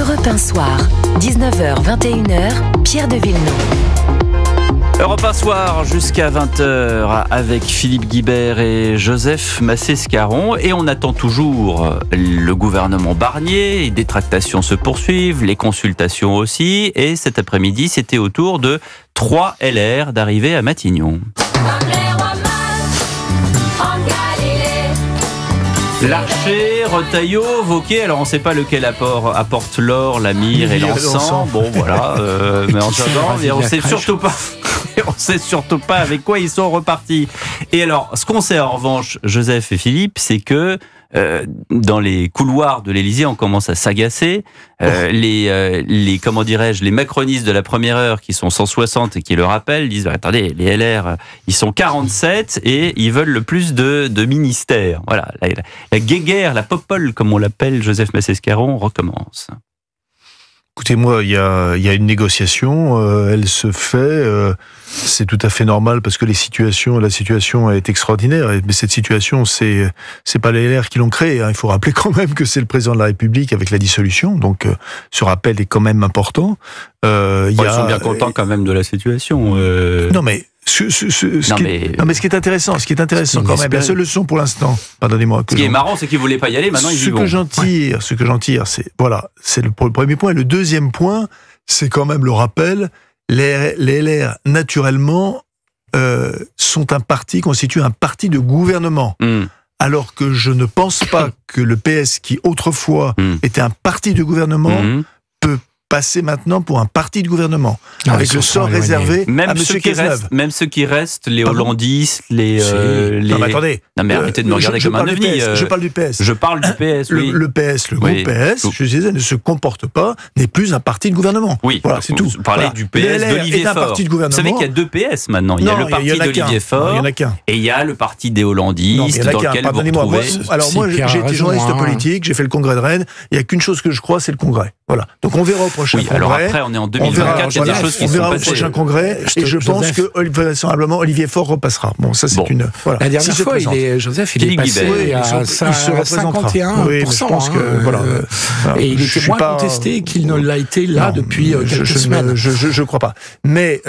Europe 1 Soir, 19h-21h, Pierre de Villeneuve. Europe 1 Soir jusqu'à 20h avec Philippe Guibert et Joseph Massescaron. Et on attend toujours le gouvernement Barnier. Des tractations se poursuivent, les consultations aussi. Et cet après-midi, c'était au tour de 3 LR d'arriver à Matignon. Larcher, Retailleau, Wauquiez, alors on ne sait pas lequel apporte l'or, la myrrhe et l'encens. Bon voilà, mais en attendant, on ne sait surtout pas. On ne sait surtout pas avec quoi ils sont repartis. Et alors, ce qu'on sait en revanche, Joseph et Philippe, c'est que dans les couloirs de l'Élysée, on commence à s'agacer. Les macronistes de la première heure, qui sont 160 et qui le rappellent, disent attendez, les LR, ils sont 47 et ils veulent le plus de ministères. Voilà, la guéguerre, la popole, comme on l'appelle, Joseph Massescaron, recommence. Écoutez-moi, il y a une négociation, elle se fait, c'est tout à fait normal parce que la situation est extraordinaire. Mais cette situation, c'est pas les LR qui l'ont créée. Hein. Il faut rappeler quand même que c'est le président de la République avec la dissolution. Donc, ce rappel est quand même important. Ils sont bien contents quand même de la situation. Non mais. Ce qui est intéressant quand même, la seule leçon pour l'instant, pardonnez-moi. Ce qui est marrant, c'est qu'ils ne voulaient pas y aller, maintenant ils y vont. Ce que j'en tire, c'est le premier point. Et le deuxième point, c'est quand même le rappel, les LR, naturellement, constituent un parti de gouvernement. Alors que je ne pense pas que le PS, qui autrefois était un parti de gouvernement, peut passer maintenant pour un parti de gouvernement, avec le sort réservé à M. Cazeneuve. Même ceux qui restent, les hollandistes, Non mais attendez. Non mais arrêtez de me regarder comme un ovni. Je parle du PS. Je parle du PS, oui. Le PS, le groupe PS, je disais, ne se comporte pas, n'est plus un parti de gouvernement. Oui, voilà, c'est tout. Vous parlez du PS d'Olivier Faure. Parti de gouvernement. Vous savez qu'il y a 2 PS maintenant. Il y a le parti d'Olivier Faure, il y en a qu'un. Et il y a le parti des hollandistes, dans lequel vous retrouvez... Moi, j'ai été journaliste politique, j'ai fait le congrès de Rennes, il n'y a qu'une chose que je crois, c'est le congrès. Voilà. Donc on verra au prochain congrès. Alors après, on est en 2024, il y a des choses qui sont passées. On verra au prochain congrès, et je pense que vraisemblablement Olivier Faure repassera. Bon, ça c'est une... Voilà. La dernière fois, Joseph, il est passé à 51%. Oui, je pense que... Et il était moins contesté qu'il ne l'a été là depuis quelques semaines. Je crois pas. Mais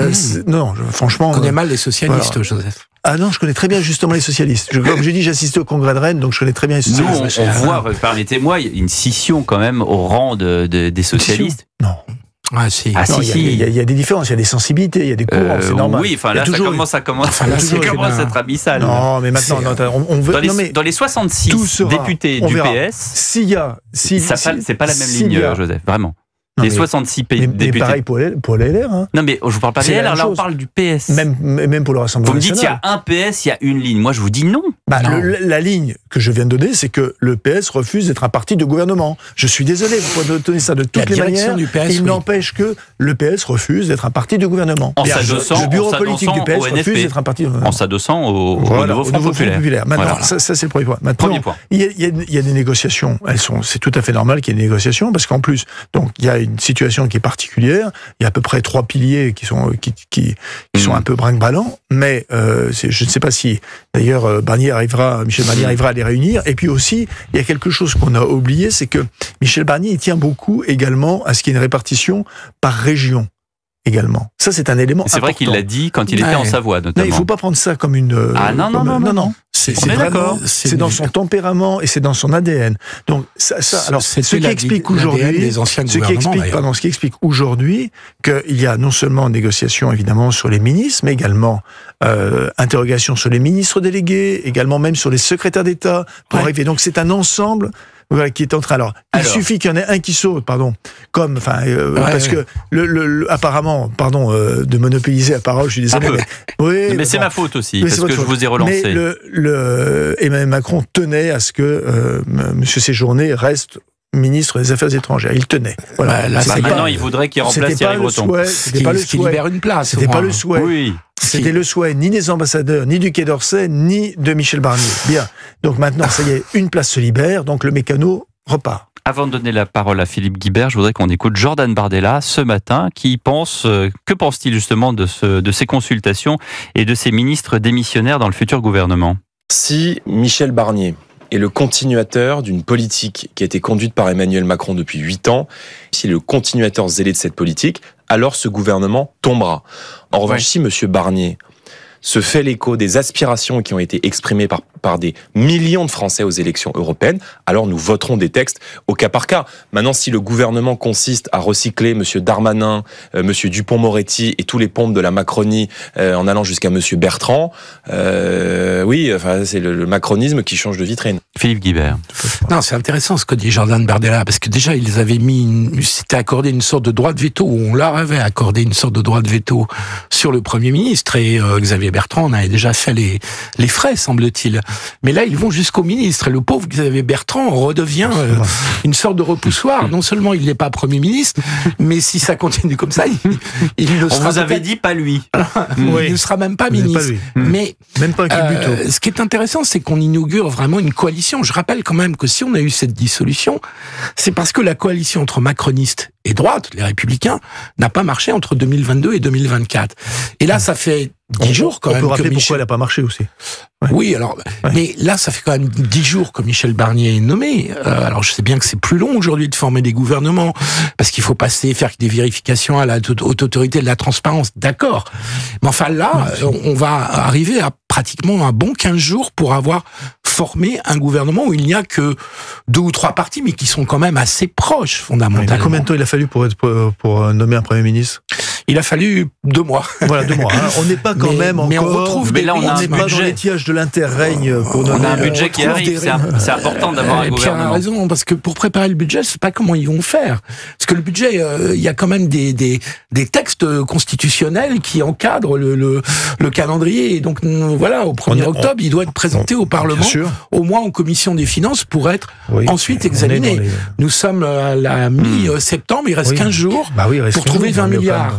non, franchement... On connaît mal les socialistes, Joseph. Ah non, je connais très bien justement les socialistes. Comme j'ai dit, j'assistais au congrès de Rennes, donc je connais très bien les socialistes. Nous, on voit, permettez-moi, une scission quand même au rang des socialistes. Non. Ah si. Il y a des différences, il y a des sensibilités, il y a des courants, c'est normal. Oui, enfin là, ça commence à être abyssal. Non, mais maintenant, on veut... Dans les 66 députés du PS, c'est pas la même ligne, Joseph, vraiment. Les 66 députés. Mais pareil pour les LR. Hein. Non, mais je vous parle pas des LR, là on parle du PS. Même pour le Rassemblement Vous me dites national. il y a un PS, il y a une ligne. Moi je vous dis non. La ligne que je viens de donner, c'est que le PS refuse d'être un parti de gouvernement. Je suis désolé, vous pouvez donner ça de toutes les manières. Il n'empêche que le PS refuse d'être un parti de gouvernement. Le bureau politique du PS refuse d'être un parti de gouvernement. En s'adossant au nouveau Front populaire. Maintenant, ça c'est le premier point. Maintenant, il y a des négociations. C'est tout à fait normal qu'il y ait des négociations, parce qu'en plus, donc il y a une situation qui est particulière. Il y a à peu près 3 piliers qui sont un peu brinque-ballants, mais je ne sais pas si d'ailleurs Michel Barnier arrivera à les réunir. Et puis aussi, il y a quelque chose qu'on a oublié, c'est que Michel Barnier il tient beaucoup également à ce qu'il y ait une répartition par région. Également. Ça, c'est un élément important. C'est vrai qu'il l'a dit quand il était en Savoie, notamment. Non, il ne faut pas prendre ça comme une... Non. C'est dans son tempérament et c'est dans son ADN. Donc, ce qui explique aujourd'hui qu'il y a non seulement négociation, évidemment, sur les ministres, mais également interrogation sur les ministres délégués, également même sur les secrétaires d'État, pour arriver. Donc, c'est un ensemble... Voilà, qui est en train. Alors, il suffit qu'il y en ait un qui saute, parce que apparemment, de monopoliser la parole, je suis désolé. Mais c'est ma faute aussi, parce que je vous ai relancé. Mais Emmanuel Macron tenait à ce que M. Séjourné reste ministre des Affaires étrangères. Il tenait. Voilà. Maintenant, il voudrait qu'il remplace Thierry Breton. C'était pas le souhait. Qui libère une place. C'était pas le souhait. Oui. C'était le souhait ni des ambassadeurs, ni du Quai d'Orsay, ni de Michel Barnier. Bien. Donc maintenant, ça y est, une place se libère, donc le mécano repart. Avant de donner la parole à Philippe Guibert, je voudrais qu'on écoute Jordan Bardella ce matin, qui que pense-t-il justement de ces consultations et de ces ministres démissionnaires dans le futur gouvernement ? Si Michel Barnier est le continuateur d'une politique qui a été conduite par Emmanuel Macron depuis 8 ans. S'il est le continuateur zélé de cette politique, alors ce gouvernement tombera. En revanche, si M. Barnier se fait l'écho des aspirations qui ont été exprimées par des millions de Français aux élections européennes, alors nous voterons des textes au cas par cas. Maintenant, si le gouvernement consiste à recycler M. Darmanin, M. Dupond-Moretti et tous les pompes de la Macronie en allant jusqu'à M. Bertrand, oui, enfin, c'est le macronisme qui change de vitrine. Philippe Guibert. Non, c'est intéressant ce que dit Jordan Bardella, parce que déjà, ils avaient s'était accordé une sorte de droit de veto, ou on leur avait accordé une sorte de droit de veto sur le Premier ministre, et Xavier Bertrand en avait déjà fait les frais, semble-t-il. Mais là, ils vont jusqu'au ministre, et le pauvre Xavier Bertrand redevient une sorte de repoussoir. Non seulement il n'est pas Premier ministre, mais si ça continue comme ça, il ne sera... On vous avait dit pas lui. Il ne sera même pas ministre. Mais même pas un ce qui est intéressant, c'est qu'on inaugure vraiment une coalition. Je rappelle quand même que si on a eu cette dissolution, c'est parce que la coalition entre macronistes et droite, les Républicains, n'a pas marché entre 2022 et 2024. Et là, ça fait 10 jours quand même. On peut rappeler pourquoi elle n'a pas marché aussi. Ouais. Oui, alors, mais là, ça fait quand même 10 jours que Michel Barnier est nommé. Alors, je sais bien que c'est plus long aujourd'hui de former des gouvernements, parce qu'il faut faire des vérifications à la haute autorité de la transparence, d'accord. Mais enfin là, on va arriver à pratiquement un bon 15 jours pour avoir formé un gouvernement où il n'y a que 2 ou 3 partis, mais qui sont quand même assez proches, fondamentalement. Combien de temps il a fallu pour nommer un Premier ministre? Il a fallu 2 mois. Voilà, 2 mois. Hein. On n'est pas quand même encore... Mais on retrouve mais là, on n'est pas dans l'étiage de l'interrègne pour nommer... On a un budget qui arrive, c'est important d'avoir un gouvernement. Pierre a raison, parce que pour préparer le budget, je sais pas comment ils vont faire. Parce que le budget, il y a quand même des textes constitutionnels qui encadrent le calendrier. Et donc, voilà, au 1er octobre, il doit être présenté au Parlement, au moins en commission des finances, pour être ensuite examiné. Nous sommes à la mi-septembre, il reste 15 jours pour trouver 20 milliards.